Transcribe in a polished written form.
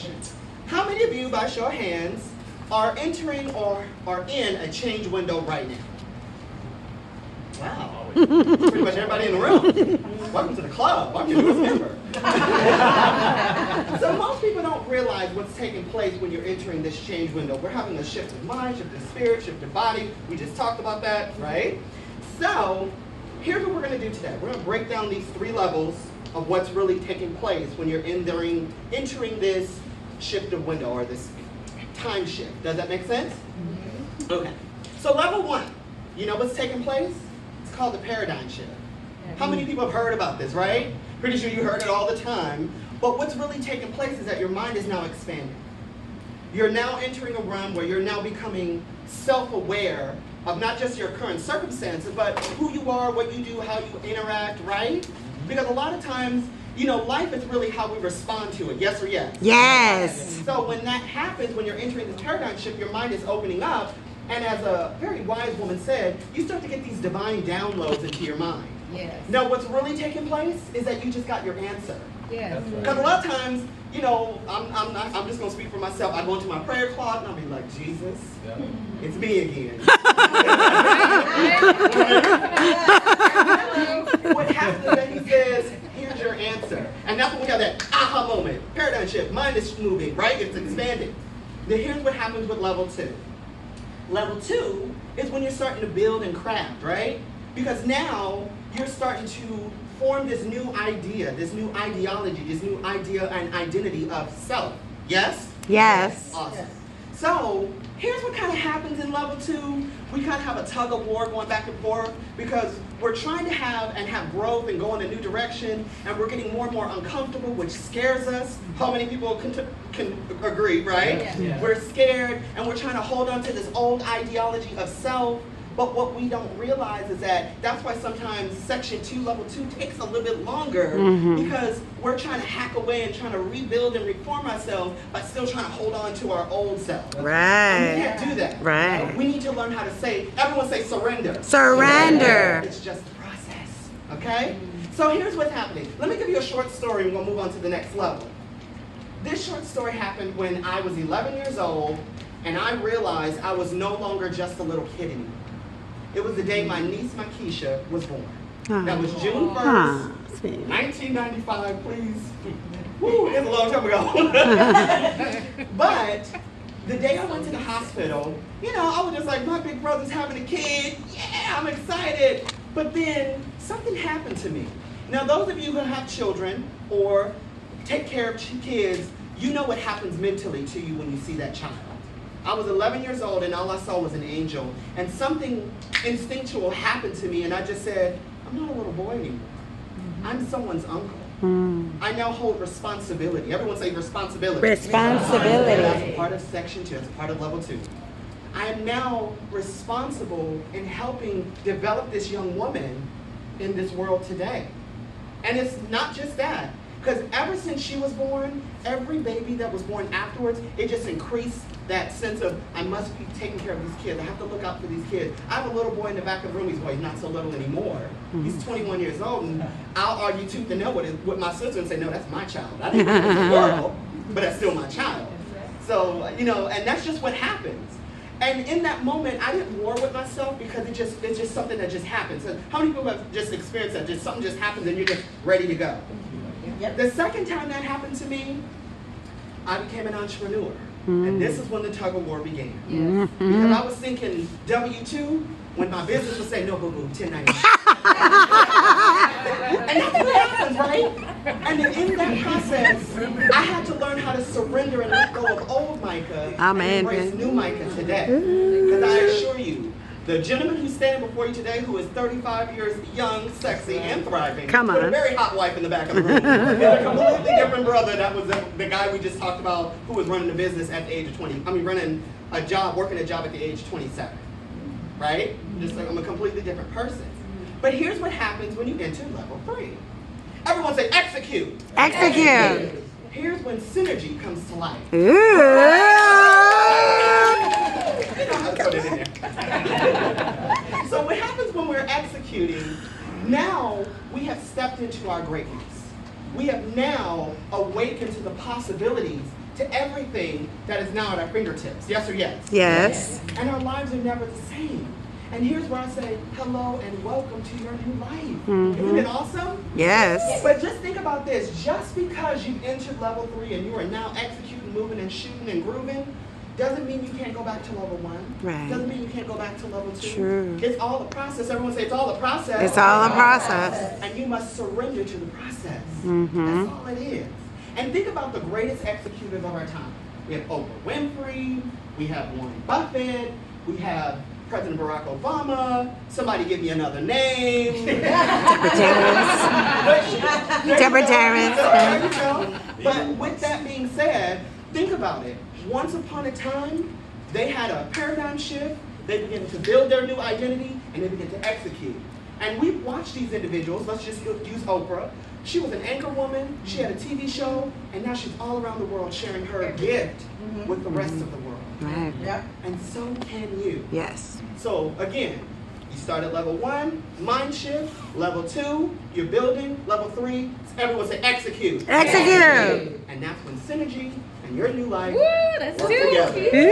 question. How many of you, by show of hands, are entering or are in a change window right now? Wow. Pretty much everybody in the room. Welcome to the club. I'm your newest member. So most people don't realize what's taking place when you're entering this change window. We're having a shift of mind, shift of spirit, shift of body. We just talked about that, right? So here's what we're going to do today. We're going to break down these 3 levels of what's really taking place when you're entering this shift of window or this time shift. Does that make sense? Mm-hmm. Okay. So level 1, you know what's taking place? It's called the paradigm shift. How many people have heard about this, right? Pretty sure you heard it all the time. But what's really taking place is that your mind is now expanding. You're now entering a realm where you're now becoming self-aware of not just your current circumstances, but who you are, what you do, how you interact, right? Because a lot of times, you know, life is really how we respond to it, yes or yes? Yes. So when that happens, when you're entering this paradigm shift, your mind is opening up, and as a very wise woman said, you start to get these divine downloads into your mind. Yes. Now, what's really taking place is that you just got your answer. Yes. Because a lot of times, you know, I'm just going to speak for myself. I go into my prayer closet and I'll be like, Jesus, it's me again. What happens is that he says, here's your answer. And that's when we have that aha moment. Paradigm shift. Mind is moving, right? It's expanding. Now, here's what happens with level 2. Level 2 is when you're starting to build and craft, right? Because now you're starting to form this new idea, this new ideology, this new idea and identity of self. Yes? Yes. Awesome. Yes. So here's what kind of happens in level 2. We kind of have a tug of war going back and forth because we're trying to have growth and go in a new direction, and we're getting more and more uncomfortable, which scares us. How many people can agree, right? Yeah. Yeah. We're scared, and we're trying to hold on to this old ideology of self. But what we don't realize is that that's why sometimes section 2, level 2 takes a little bit longer because we're trying to hack away and trying to rebuild and reform ourselves by still trying to hold on to our old self. Right. And we can't do that. Right. We need to learn how to say, everyone say surrender. Surrender. It's just a process, okay? So here's what's happening. Let me give you a short story and we'll move on to the next level. This short story happened when I was 11 years old and I realized I was no longer just a little kid anymore. It was the day my niece, Makisha, was born. That was June 1st, 1995, please. Woo, it's a long time ago. But the day I went to the hospital, you know, I was just like, my big brother's having a kid. Yeah, I'm excited. But then something happened to me. Now, those of you who have children or take care of kids, you know what happens mentally to you when you see that child. I was 11 years old and all I saw was an angel. And something instinctual happened to me and I just said, I'm not a little boy anymore. I'm someone's uncle. I now hold responsibility. Everyone say responsibility. Responsibility. That's a part of section 2. That's a part of level 2. I am now responsible in helping develop this young woman in this world today. And it's not just that. Because ever since she was born, every baby that was born afterwards, it just increased that sense of, I must be taking care of these kids. I have to look out for these kids. I have a little boy in the back of the room. He's not so little anymore. He's 21 years old, and I'll argue tooth and nail with my sister and say, no, that's my child. I didn't bring it to the world, but that's still my child. So, you know, and that's just what happens. And in that moment, I didn't war with myself because it's just something that just happens. So how many people have just experienced that? Just something just happens and you're just ready to go. Yep. The second time that happened to me, I became an entrepreneur. And this is when the tug of war began. Because I was thinking W-2 when my business would say, no, boo-boo, 1099. And that's what happens, right? And in that process, I had to learn how to surrender and let go of old Micah and embrace new Micah today. Because I assure you, the gentleman who's standing before you today, who is 35 years young, sexy, and thriving, with a very hot wife in the back of the room, is a completely different brother. That was the guy we just talked about who was running a business at the age of 20. I mean, working a job at the age of 27, right? Just like I'm a completely different person. But here's what happens when you enter level 3. Everyone say execute. Execute. Here's when synergy comes to life. So what happens when we're executing, now we have stepped into our greatness. We have now awaken to the possibilities, to everything that is now at our fingertips. Yes or yes? Yes. And our lives are never the same. And here's where I say, hello and welcome to your new life. Isn't it awesome? Yes. But just think about this. Just because you've entered level 3 and you are now executing, moving, and shooting and grooving, doesn't mean you can't go back to level 1. Right. Doesn't mean you can't go back to level 2. True. It's all a process. Everyone say it's all a process. It's all a process. And you must surrender to the process. Mm-hmm. That's all it is. And think about the greatest executors of our time. We have Oprah Winfrey. We have Warren Buffett. We have President Barack Obama. Somebody give me another name. Deborah Terrence. There you go. But with that being said, think about it. Once upon a time, they had a paradigm shift. They began to build their new identity, and they began to execute. And we watched these individuals. Let's just use Oprah. She was an anchor woman. She had a TV show, and now she's all around the world sharing her gift with the rest of the world. Right. Yep. And so can you. Yes. So again, you start at level 1, mind shift. Level 2, you're building. Level 3, everyone say execute. Execute. And that's when synergy and your new life Woo, that's work too together. cute. Woo!